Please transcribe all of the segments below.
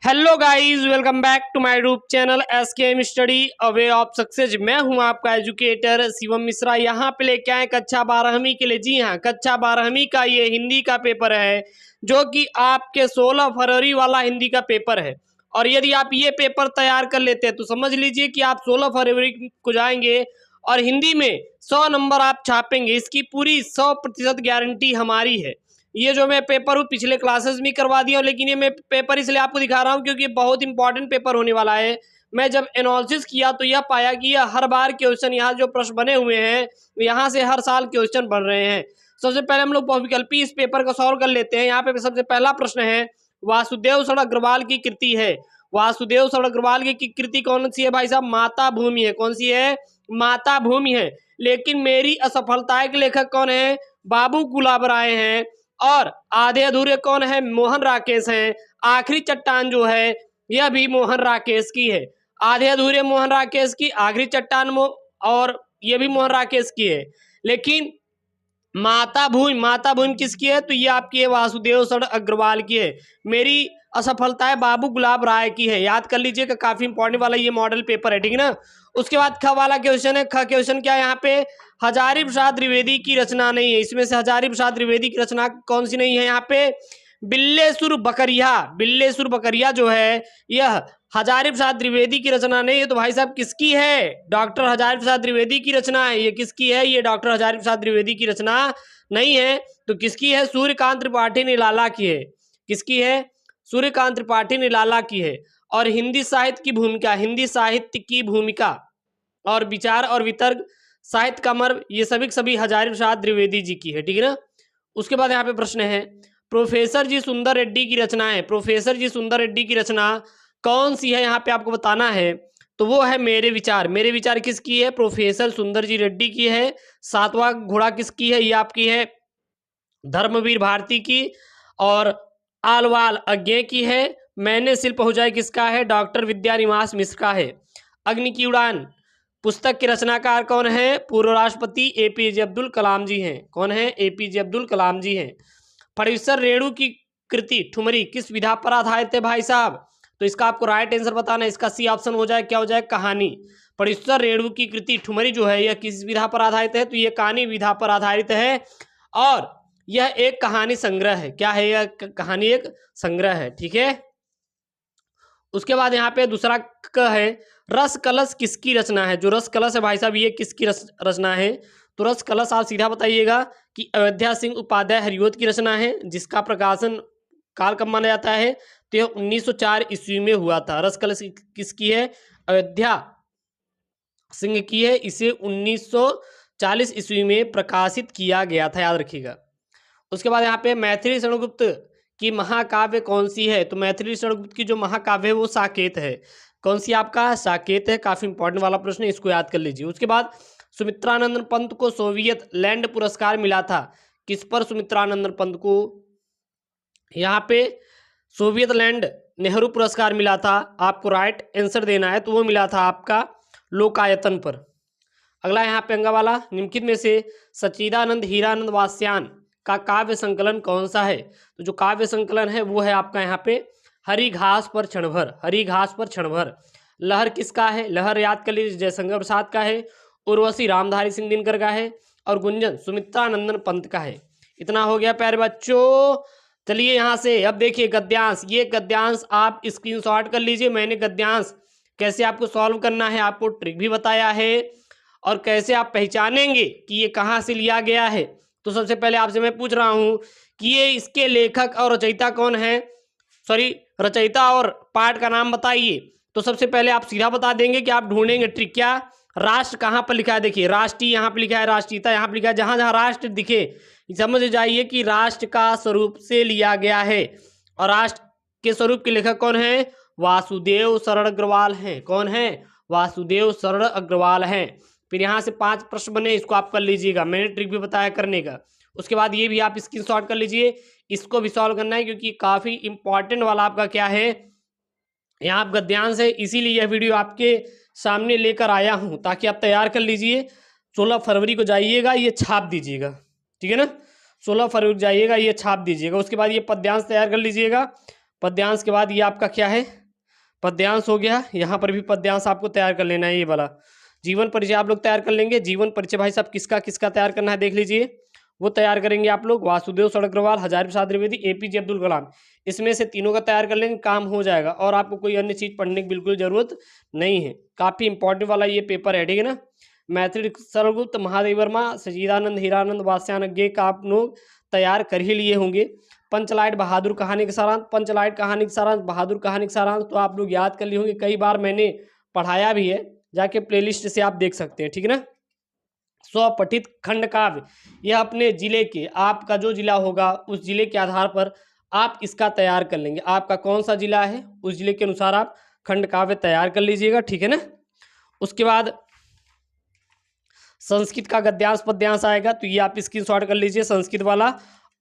Hello guys, welcome back to my YouTube channel SKM study a way of success. मैं हूं आपका educator Shivam Mishra. यहां पे लेके आए कक्षा 12वीं के लिए। जी हां, कक्षा 12वीं का ये हिंदी का पेपर है जो कि आपके 16 फरवरी वाला हिंदी का पेपर है। और यदि आप ये पेपर तैयार कर लेते हैं तो समझ लीजिए कि आप 16 फरवरी को जाएंगे और हिंदी में 100 नंबर आप छापेंगे। इसकी पूरी 100% गारंटी हमारी है। ये जो मैं पेपर हूँ पिछले क्लासेस में करवा दिया हूँ, लेकिन ये मैं पेपर इसलिए आपको दिखा रहा हूँ क्योंकि बहुत इंपॉर्टेंट पेपर होने वाला है। मैं जब एनालिसिस किया तो यह पाया कि यह हर बार क्वेश्चन, यहाँ जो प्रश्न बने हुए हैं यहाँ से हर साल क्वेश्चन बन रहे हैं। सबसे पहले हम लोग बहुविकल्पी इस पेपर को सॉल्व कर लेते हैं। यहाँ पे सबसे पहला प्रश्न है, वासुदेव शरण अग्रवाल की कृति है। वासुदेव शरण अग्रवाल की कृति कौन सी है भाई साहब? माता भूमि है। कौन सी है? माता भूमि है। लेकिन मेरी असफलता के लेखक कौन है? बाबू गुलाब राय हैं। और आधे अधूरे कौन है? मोहन राकेश हैं। आखिरी चट्टान जो है यह भी मोहन राकेश की है। आधे अधूरे मोहन राकेश की, आखिरी चट्टान और यह भी मोहन राकेश की है। लेकिन माता भूमि किसकी है? तो ये आपकी है वासुदेव शरण अग्रवाल की है। मेरी असफलता है बाबू गुलाब राय की है। याद कर लीजिएगा, काफी इंपॉर्टेंट वाला ये मॉडल पेपर है, ठीक है ना। उसके बाद ख वाला क्वेश्चन है। ख क्वेश्चन क्या है यहाँ पे? हजारी प्रसाद द्विवेदी की रचना नहीं है। इसमें से हजारी प्रसाद द्विवेदी की रचना कौन सी नहीं है? यहाँ पे बिल्लेसुर बकरिया जो है यह हजारी प्रसाद द्विवेदी की रचना नहीं है। तो भाई साहब किसकी है? डॉक्टर हजारी प्रसाद द्विवेदी की रचना है। ये किसकी है? ये डॉक्टर हजारी प्रसाद द्विवेदी की रचना नहीं है। तो किसकी है? सूर्यकांत त्रिपाठी निराला की है। किसकी है? सूर्यकांत त्रिपाठी निराला की है। और हिंदी साहित्य की भूमिका और विचार और वितर्क, साहित्य का मर्म, ये सभी हजारी प्रसाद द्विवेदी जी की है, ठीक है ना। उसके बाद यहाँ पे प्रश्न है, प्रोफेसर जी सुंदर रेड्डी की रचना है। प्रोफेसर जी सुंदर रेड्डी की रचना कौन सी है? यहाँ पे आपको बताना है। तो वो है मेरे विचार। मेरे विचार किसकी है? प्रोफेसर सुंदर जी रेड्डी की है। सातवां घोड़ा किसकी है? ये आपकी है धर्मवीर भारती की। और आलवाल अज्ञे की है। मैंने सिर पहुंचाई किसका है? डॉक्टर विद्यानिवास मिश्र का है। अग्नि की उड़ान पुस्तक के रचनाकार कौन है? पूर्व राष्ट्रपति एपीजे अब्दुल कलाम जी हैं। कौन है? एपीजे अब्दुल कलाम जी हैं। प्रोफेसर रेणु की कृति ठुमरी किस विधा पर आधारित है भाई साहब? तो इसका आपको राइट आंसर बताना है। इसका सी ऑप्शन हो जाए, क्या हो जाए? कहानी। प्रोफेसर रेणु की कृति ठुमरी जो है यह किस विधा पर आधारित है? तो यह कहानी विधा पर आधारित है। और यह एक कहानी संग्रह है। क्या है? यह कहानी एक संग्रह है, ठीक है। उसके बाद यहाँ पे दूसरा क है, रस कलश किसकी रचना है? जो रस कलश है भाई साहब ये किसकी रचना है? तो रस कलश आप सीधा बताइएगा कि अयोध्या सिंह उपाध्याय हरिओत की रचना है, जिसका प्रकाशन काल कब माना जाता है? तो यह 1904 ईस्वी में हुआ था। रस कलश किसकी है? अयोध्या सिंह की है। इसे 1940 ईस्वी में प्रकाशित किया गया था, याद रखिएगा। उसके बाद यहाँ पे मैथिली शरणगुप्त की महाकाव्य कौन सी है? तो मैथिली शरणगुप्त की जो महाकाव्य है वो साकेत है। कौन सी आपका? साकेत है। काफी इंपॉर्टेंट वाला प्रश्न है, इसको याद कर लीजिए। उसके बाद सुमित्रानंदन पंत को सोवियत लैंड पुरस्कार मिला था। किस पर सुमित्रानंदन पंत को यहाँ पे सोवियत लैंड नेहरू पुरस्कार मिला था? आपको राइट आंसर देना है। तो वो मिला था आपका लोकायतन पर। अगला यहाँ पे अंगा वाला, निम्नलिखित में से सच्चिदानंद हीरानंद वास्यान का काव्य संकलन कौन सा है? तो जो काव्य संकलन है वो है आपका यहाँ पे हरी घास पर क्षणभर। हरी घास पर क्षणभर। लहर किसका है? लहर याद कर लीजिए जयशंकर प्रसाद का है। उर्वशी रामधारी सिंह दिनकर का है। और गुंजन सुमित्रानंदन पंत का है। इतना हो गया प्यारे बच्चों। चलिए यहाँ से अब देखिए गद्यांश। ये गद्यांश आप स्क्रीनशॉट कर लीजिए। मैंने गद्यांश कैसे आपको सॉल्व करना है आपको ट्रिक भी बताया है, और कैसे आप पहचानेंगे कि ये कहाँ से लिया गया है। तो सबसे पहले आपसे मैं पूछ रहा हूँ कि ये इसके लेखक और रचयिता कौन है? रचयिता और पाठ का नाम बताइए। तो सबसे पहले आप सीधा बता देंगे कि आप ढूंढेंगे ट्रिक क्या। राष्ट्र कहाँ पर लिखा है? देखिए राष्ट्रीय यहाँ पे लिखा है, राष्ट्रीयता यहाँ पे लिखा है। जहाँ जहाँ राष्ट्र दिखे समझ जाइए कि राष्ट्र का स्वरूप से लिया गया है। और राष्ट्र के स्वरूप के लेखक कौन है? वासुदेव शरण अग्रवाल हैं। कौन है? वासुदेव शरण अग्रवाल हैं। फिर यहाँ से 5 प्रश्न बने, इसको आप कर लीजिएगा। मैंने ट्रिक भी बताया करने का। उसके बाद ये भी आप स्क्रीनशॉट कर लीजिए, इसको भी सॉल्व करना है क्योंकि काफ़ी इंपॉर्टेंट वाला आपका क्या है यहाँ आप गद्यांश है। इसीलिए यह वीडियो आपके सामने लेकर आया हूँ ताकि आप तैयार कर लीजिए। 16 फरवरी को जाइएगा, ये छाप दीजिएगा, ठीक है ना। 16 फरवरी को जाइएगा, ये छाप दीजिएगा। उसके बाद ये पद्यांश तैयार कर लीजिएगा। पद्यांश के बाद ये आपका क्या है, पद्यांश हो गया। यहाँ पर भी पद्यांश आपको तैयार कर लेना है ये वाला। जीवन परिचय आप लोग तैयार कर लेंगे। जीवन परिचय भाई साहब किसका किसका तैयार करना है देख लीजिए, वो तैयार करेंगे आप लोग। वासुदेव सर अग्रवाल, हजारी प्रसाद द्विवेदी, एपीजे अब्दुल कलाम, इसमें से तीनों का तैयार कर लेंगे, काम हो जाएगा। और आपको कोई अन्य चीज पढ़ने की बिल्कुल जरूरत नहीं है। काफी इंपॉर्टेंट वाला ये पेपर है, ठीक है ना। मैथिली सरगुप्त, महादेव वर्मा, सचिदानंद, हीरानंद, वात्स्यायन का आप लोग तैयार कर ही लिए होंगे। पंचलाइट बहादुर कहानी के सारांश, पंचलाइट कहानी के सारांश, बहादुर कहानी के सारांश तो आप लोग याद कर लिए होंगे, कई बार मैंने पढ़ाया भी है, जाके प्लेलिस्ट से आप देख सकते हैं, ठीक है ना। स्वपठित खंड काव्य, यह अपने जिले के, आपका जो जिला होगा उस जिले के आधार पर आप इसका तैयार कर लेंगे। आपका कौन सा जिला है उस जिले के अनुसार आप खंड काव्य तैयार कर लीजिएगा, ठीक है ना। उसके बाद संस्कृत का गद्यांश पद्यांश आएगा, तो ये आप स्क्रीनशॉट कर लीजिए। संस्कृत वाला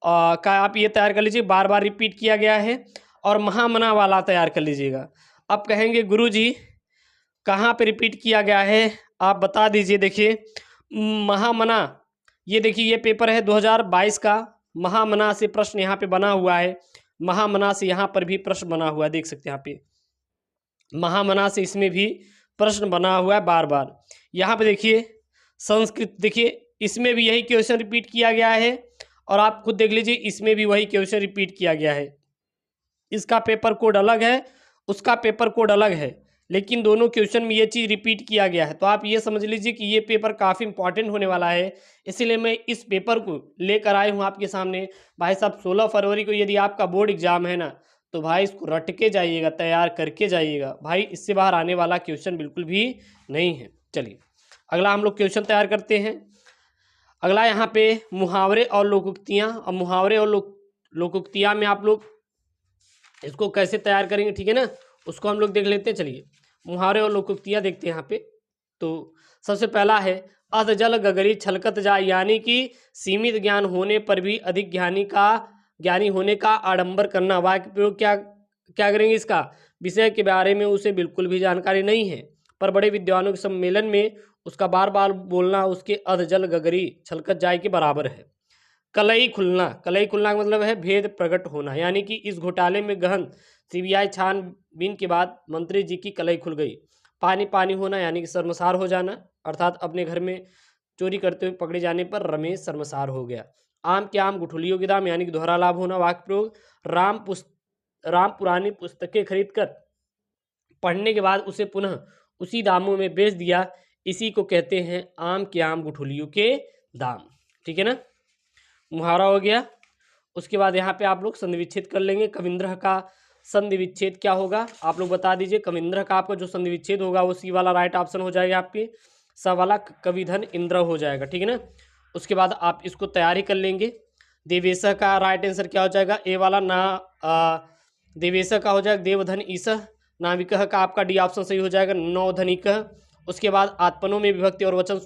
का आप ये तैयार कर लीजिए, बार बार रिपीट किया गया है। और महामना वाला तैयार कर लीजिएगा। अब कहेंगे गुरुजी कहाँ पे रिपीट किया गया है, आप बता दीजिए। देखिए महामना, ये देखिए ये पेपर है 2022 का, महामना से प्रश्न यहाँ पे बना हुआ है। महामना से यहाँ पर भी प्रश्न बना हुआ है, देख सकते हैं यहाँ पे महामना से इसमें भी प्रश्न बना हुआ है बार बार। यहाँ पे देखिए संस्कृत, देखिए इसमें भी यही क्वेश्चन रिपीट किया गया है। और आप खुद देख लीजिए इसमें भी वही क्वेश्चन रिपीट किया गया है। इसका पेपर कोड अलग है, उसका पेपर कोड अलग है, लेकिन दोनों क्वेश्चन में ये चीज़ रिपीट किया गया है। तो आप ये समझ लीजिए कि ये पेपर काफ़ी इंपॉर्टेंट होने वाला है, इसीलिए मैं इस पेपर को लेकर आया हूँ आपके सामने। भाई साहब 16 फरवरी को यदि आपका बोर्ड एग्जाम है ना, तो भाई इसको रट के जाइएगा, तैयार करके जाइएगा भाई, इससे बाहर आने वाला क्वेश्चन बिल्कुल भी नहीं है। चलिए अगला हम लोग क्वेश्चन तैयार करते हैं। अगला यहाँ पे मुहावरे और लोकोक्तियाँ। अब मुहावरे और लोकोक्तियाँ में आप लोग इसको कैसे तैयार करेंगे, ठीक है ना, उसको हम लोग देख लेते हैं। चलिए मुहावरे और लोकोक्तियाँ देखते हैं यहाँ पे। तो सबसे पहला है अध जल गगरी छलकत जाए, यानी कि सीमित ज्ञान होने पर भी अधिक ज्ञानी होने का आडंबर करना। वाक्य प्रयोग क्या क्या करेंगे, इसका विषय के बारे में उसे बिल्कुल भी जानकारी नहीं है, पर बड़े विद्वानों के सम्मेलन में उसका बार बार बोलना उसके अध जल गगरी छलकत जाए के बराबर है। कलई खुलना, कलई खुलना का मतलब है भेद प्रकट होना, यानी कि इस घोटाले में गहन सीबीआई छानबीन के बाद मंत्री जी की कलई खुल गई। पानी पानी होना, यानी कि शर्मसार हो जाना, अर्थात अपने घर में चोरी करते हुए पकड़े जाने पर रमेश शर्मसार हो गया। आम के आम गुठलियों के दाम, यानी कि दोहरा लाभ होना। वाक्य प्रयोग राम पुरानी पुस्तकें खरीद कर पढ़ने के बाद उसे पुनः उसी दामों में बेच दिया, इसी को कहते हैं आम के आम गुठलियों के दाम, ठीक है ना। मुहावरा हो गया। उसके बाद यहाँ पे आप लोग संधि विच्छेद कर लेंगे। कविंद्र का संधि विच्छेद क्या होगा आप लोग बता दीजिए। कविंद्र का आपका जो संधि विच्छेद होगा वो सी वाला राइट ऑप्शन हो जाएगा, आपके स वाला कविधन इंद्र हो जाएगा, ठीक है ना। उसके बाद आप इसको तैयारी कर लेंगे। देवेश का राइट आंसर क्या हो जाएगा, ए वाला ना देवेश का हो जाएगा देवधन ईस। नाविक का आपका डी ऑप्शन सही हो जाएगा, नवधनिक। उसके बाद आत्मनों में विभक्ति और वचन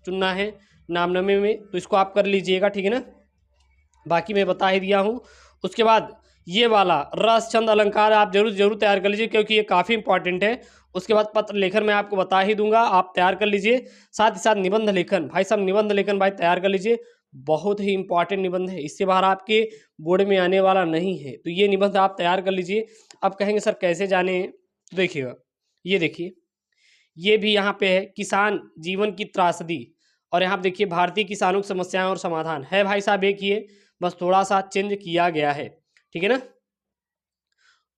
चुनना है नामनमे में, तो इसको आप कर लीजिएगा, ठीक है ना। बाकी मैं बता ही दिया हूँ। उसके बाद ये वाला रस छंद अलंकार आप जरूर तैयार कर लीजिए, क्योंकि ये काफ़ी इंपॉर्टेंट है। उसके बाद पत्र लेखन मैं आपको बता ही दूंगा, आप तैयार कर लीजिए। साथ ही साथ निबंध लेखन, भाई साहब निबंध लेखन भाई तैयार कर लीजिए, बहुत ही इंपॉर्टेंट निबंध है, इससे बाहर आपके बोर्ड में आने वाला नहीं है, तो ये निबंध आप तैयार कर लीजिए। अब कहेंगे सर कैसे जाने, तो देखिएगा ये देखिए, ये भी यहाँ पे है किसान जीवन की त्रासदी, और यहाँ पे देखिए भारतीय किसानों की समस्याएं और समाधान है। भाई साहब एक ये बस थोड़ा सा चेंज किया गया है, ठीक है ना।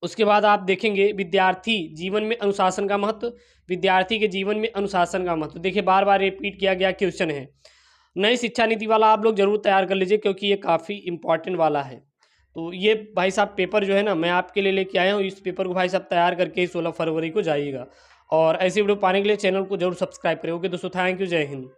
उसके बाद आप देखेंगे विद्यार्थी जीवन में अनुशासन का महत्व, विद्यार्थी के जीवन में अनुशासन का महत्व, देखिए बार बार रिपीट किया गया क्वेश्चन है। नई शिक्षा नीति वाला आप लोग जरूर तैयार कर लीजिए, क्योंकि ये काफ़ी इंपॉर्टेंट वाला है। तो ये भाई साहब पेपर जो है ना मैं आपके लिए लेके आया हूँ, इस पेपर को भाई साहब तैयार करके 16 फरवरी को जाइएगा। और ऐसी वीडियो पाने के लिए चैनल को जरूर सब्सक्राइब करें। ओके दोस्तों, थैंक यू, जय हिंद।